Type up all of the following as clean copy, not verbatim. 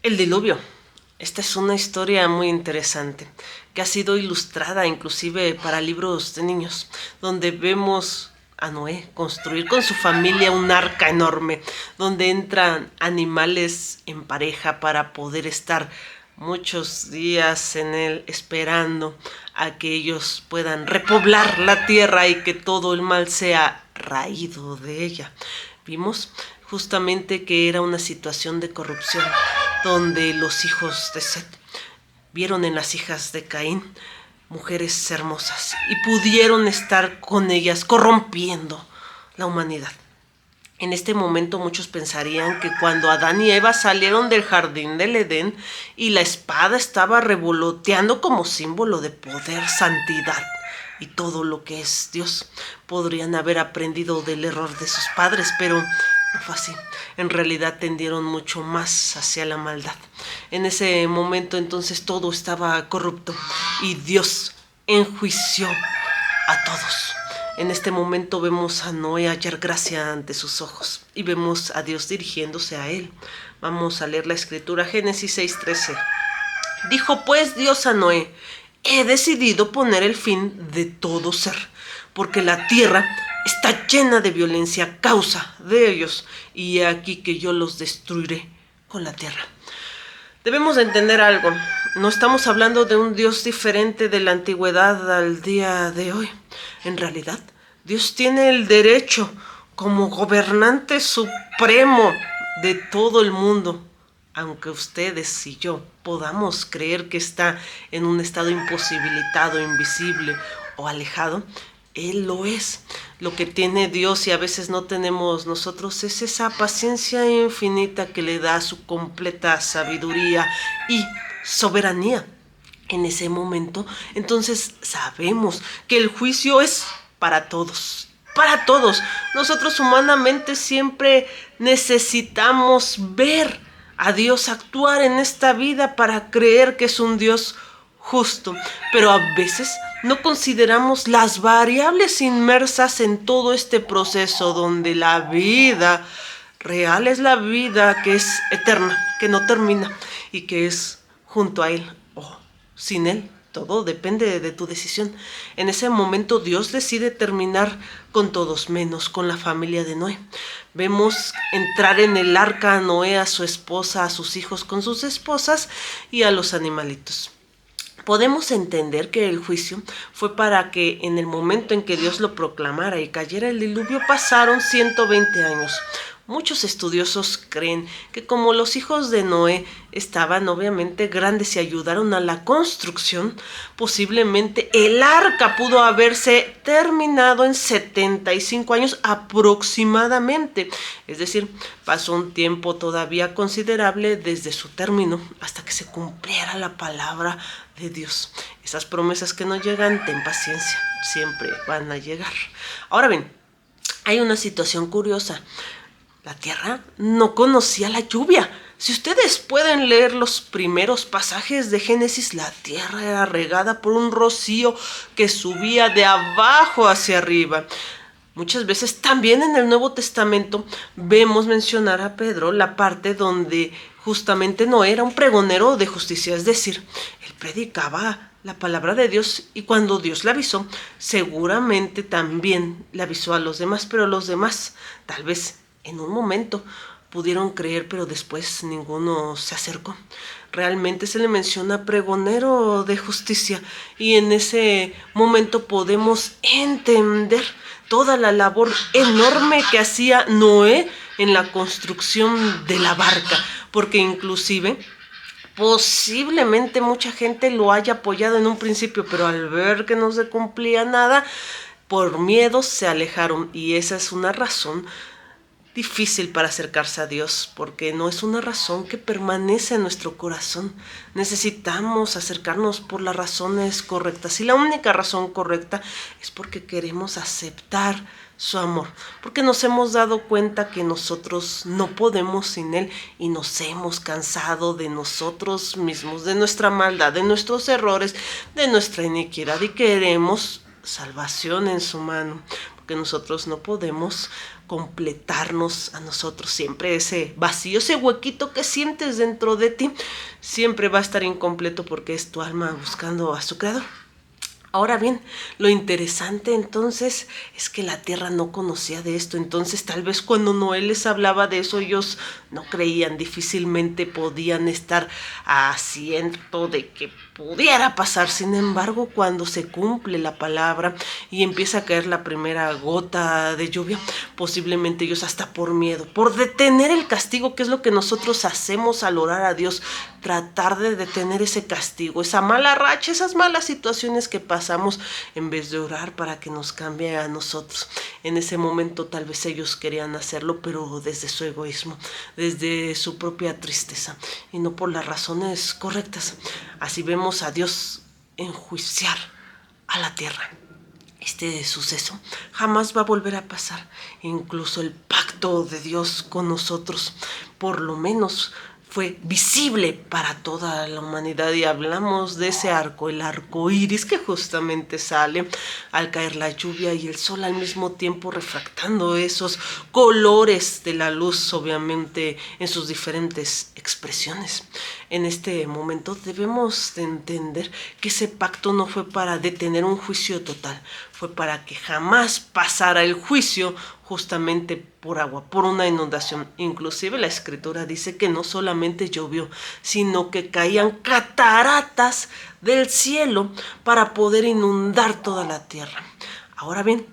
El diluvio. Esta es una historia muy interesante que ha sido ilustrada inclusive para libros de niños, donde vemos a Noé construir con su familia un arca enorme, donde entran animales en pareja para poder estar muchos días en él esperando a que ellos puedan repoblar la tierra y que todo el mal sea raído de ella. Vimos justamente que era una situación de corrupción, donde los hijos de Set vieron en las hijas de Caín mujeres hermosas y pudieron estar con ellas corrompiendo la humanidad. En este momento muchos pensarían que cuando Adán y Eva salieron del jardín del Edén y la espada estaba revoloteando como símbolo de poder, santidad y todo lo que es Dios, podrían haber aprendido del error de sus padres, pero no fue así. En realidad tendieron mucho más hacia la maldad. En ese momento entonces todo estaba corrupto y Dios enjuició a todos. En este momento vemos a Noé hallar gracia ante sus ojos y vemos a Dios dirigiéndose a él. Vamos a leer la escritura, Génesis 6:13. Dijo pues Dios a Noé: he decidido poner el fin de todo ser, porque la tierra está llena de violencia a causa de ellos, y he aquí que yo los destruiré con la tierra. Debemos de entender algo. No estamos hablando de un Dios diferente de la antigüedad al día de hoy. En realidad, Dios tiene el derecho como gobernante supremo de todo el mundo. Aunque ustedes y yo podamos creer que está en un estado imposibilitado, invisible o alejado, Él lo es. Lo que tiene Dios y a veces no tenemos nosotros es esa paciencia infinita que le da su completa sabiduría y soberanía. En ese momento, entonces sabemos que el juicio es para todos. Para todos. Nosotros humanamente siempre necesitamos ver a Dios actuar en esta vida para creer que es un Dios justo, pero a veces no consideramos las variables inmersas en todo este proceso donde la vida real es la vida que es eterna, que no termina y que es junto a Él o sin Él. Todo depende de tu decisión. En ese momento Dios decide terminar con todos, menos con la familia de Noé. Vemos entrar en el arca a Noé, a su esposa, a sus hijos con sus esposas y a los animalitos. Podemos entender que el juicio fue para que en el momento en que Dios lo proclamara y cayera el diluvio pasaron 120 años. Muchos estudiosos creen que como los hijos de Noé estaban obviamente grandes y ayudaron a la construcción, posiblemente el arca pudo haberse terminado en 75 años aproximadamente. Es decir, pasó un tiempo todavía considerable desde su término hasta que se cumpliera la palabra de Dios. Esas promesas que no llegan, ten paciencia, siempre van a llegar. Ahora bien, hay una situación curiosa. La tierra no conocía la lluvia. Si ustedes pueden leer los primeros pasajes de Génesis, la tierra era regada por un rocío que subía de abajo hacia arriba. Muchas veces también en el Nuevo Testamento vemos mencionar a Pedro la parte donde justamente no era un pregonero de justicia, es decir, él predicaba la palabra de Dios y cuando Dios le avisó, seguramente también le avisó a los demás, pero los demás tal vez en un momento pudieron creer, pero después ninguno se acercó. Realmente se le menciona pregonero de justicia y en ese momento podemos entender toda la labor enorme que hacía Noé en la construcción de la barca, porque inclusive posiblemente mucha gente lo haya apoyado en un principio, pero al ver que no se cumplía nada, por miedo se alejaron y esa es una razón difícil para acercarse a Dios, porque no es una razón que permanece en nuestro corazón. Necesitamos acercarnos por las razones correctas y la única razón correcta es porque queremos aceptar su amor, porque nos hemos dado cuenta que nosotros no podemos sin Él y nos hemos cansado de nosotros mismos, de nuestra maldad, de nuestros errores, de nuestra iniquidad y queremos salvación en su mano. porque nosotros no podemos completarnos a nosotros. Siempre ese vacío, ese huequito que sientes dentro de ti, siempre va a estar incompleto porque es tu alma buscando a su creador. Ahora bien, lo interesante entonces es que la tierra no conocía de esto, entonces tal vez cuando Noé les hablaba de eso ellos no creían, difícilmente podían estar asiento de que pudiera pasar. Sin embargo, cuando se cumple la palabra y empieza a caer la primera gota de lluvia, posiblemente ellos hasta por miedo, por detener el castigo, que es lo que nosotros hacemos al orar a Dios, tratar de detener ese castigo, esa mala racha, esas malas situaciones que pasamos, en vez de orar para que nos cambie a nosotros. En ese momento tal vez ellos querían hacerlo, pero desde su egoísmo, desde su propia tristeza y no por las razones correctas. Así vemos a Dios enjuiciar a la tierra. Este suceso jamás va a volver a pasar. Incluso el pacto de Dios con nosotros, por lo menos, fue visible para toda la humanidad, y hablamos de ese arco, el arco iris, que justamente sale al caer la lluvia y el sol al mismo tiempo refractando esos colores de la luz, obviamente en sus diferentes expresiones. En este momento debemos de entender que ese pacto no fue para detener un juicio total, fue para que jamás pasara el juicio justamente por agua, por una inundación. Inclusive la escritura dice que no solamente llovió, sino que caían cataratas del cielo para poder inundar toda la tierra. Ahora bien,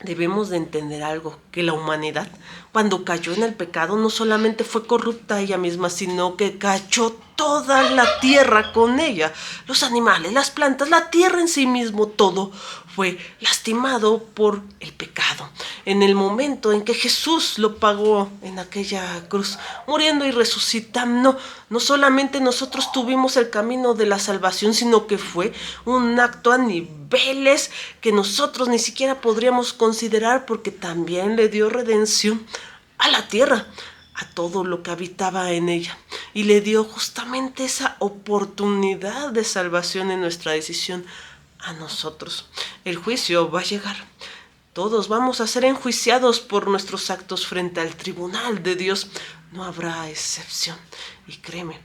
debemos de entender algo, que la humanidad, cuando cayó en el pecado, no solamente fue corrupta ella misma, sino que cayó toda la tierra con ella. Los animales, las plantas, la tierra en sí mismo, todo fue lastimado por el pecado. En el momento en que Jesús lo pagó en aquella cruz, muriendo y resucitando, no solamente nosotros tuvimos el camino de la salvación, sino que fue un acto a niveles que nosotros ni siquiera podríamos considerar, porque también le dio redención a la tierra, a todo lo que habitaba en ella, y le dio justamente esa oportunidad de salvación en nuestra decisión a nosotros. El juicio va a llegar. Todos vamos a ser enjuiciados por nuestros actos frente al tribunal de Dios. No habrá excepción. Y créeme,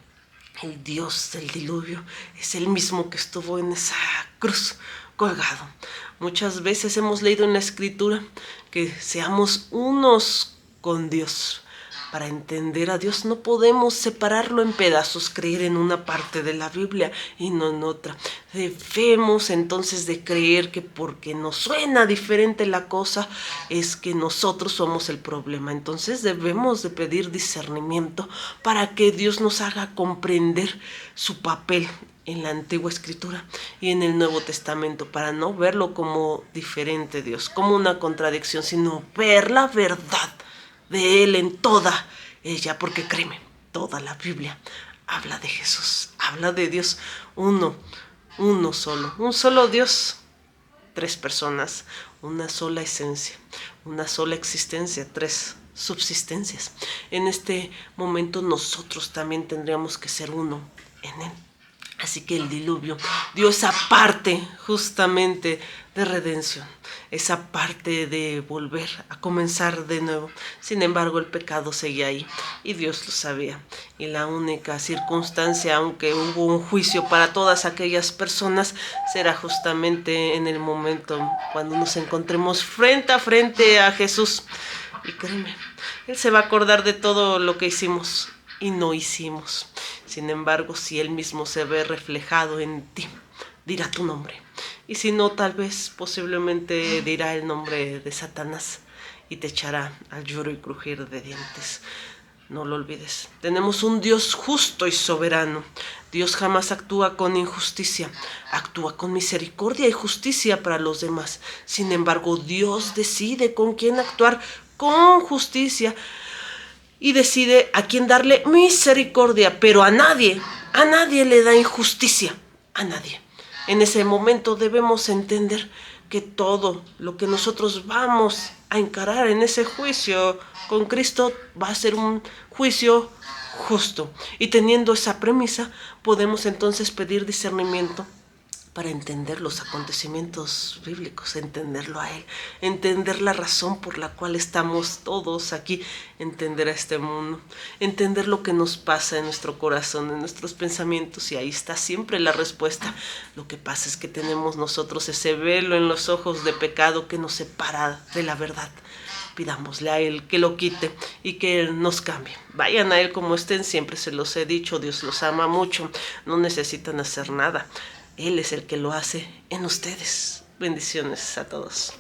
el Dios del diluvio es el mismo que estuvo en esa cruz colgado. Muchas veces hemos leído en la Escritura que seamos unos con Dios. Para entender a Dios no podemos separarlo en pedazos, creer en una parte de la Biblia y no en otra. Debemos entonces de creer que porque nos suena diferente la cosa es que nosotros somos el problema. Entonces debemos de pedir discernimiento para que Dios nos haga comprender su papel en la Antigua Escritura y en el Nuevo Testamento, para no verlo como diferente Dios, como una contradicción, sino ver la verdad de Él en toda ella, porque créeme, toda la Biblia habla de Jesús, habla de Dios uno solo, un solo Dios, tres personas, una sola esencia, una sola existencia, tres subsistencias. En este momento nosotros también tendríamos que ser uno en Él. Así que el diluvio dio esa parte justamente de redención, esa parte de volver a comenzar de nuevo. Sin embargo, el pecado seguía ahí y Dios lo sabía. Y la única circunstancia, aunque hubo un juicio para todas aquellas personas, será justamente en el momento cuando nos encontremos frente a frente a Jesús. Y créeme, Él se va a acordar de todo lo que hicimos y no hicimos. Sin embargo, si Él mismo se ve reflejado en ti, dirá tu nombre. Y si no, tal vez, posiblemente dirá el nombre de Satanás y te echará al lloro y crujir de dientes. No lo olvides. Tenemos un Dios justo y soberano. Dios jamás actúa con injusticia. Actúa con misericordia y justicia para los demás. Sin embargo, Dios decide con quién actuar con justicia y decide a quién darle misericordia, pero a nadie le da injusticia, a nadie. En ese momento debemos entender que todo lo que nosotros vamos a encarar en ese juicio con Cristo va a ser un juicio justo. Y teniendo esa premisa, podemos entonces pedir discernimiento para entender los acontecimientos bíblicos, entenderlo a Él, entender la razón por la cual estamos todos aquí, entender a este mundo, entender lo que nos pasa en nuestro corazón, en nuestros pensamientos, y ahí está siempre la respuesta. Lo que pasa es que tenemos nosotros ese velo en los ojos de pecado que nos separa de la verdad. Pidámosle a Él que lo quite y que Él nos cambie. Vayan a Él como estén, siempre se los he dicho, Dios los ama mucho, no necesitan hacer nada. Él es el que lo hace en ustedes. Bendiciones a todos.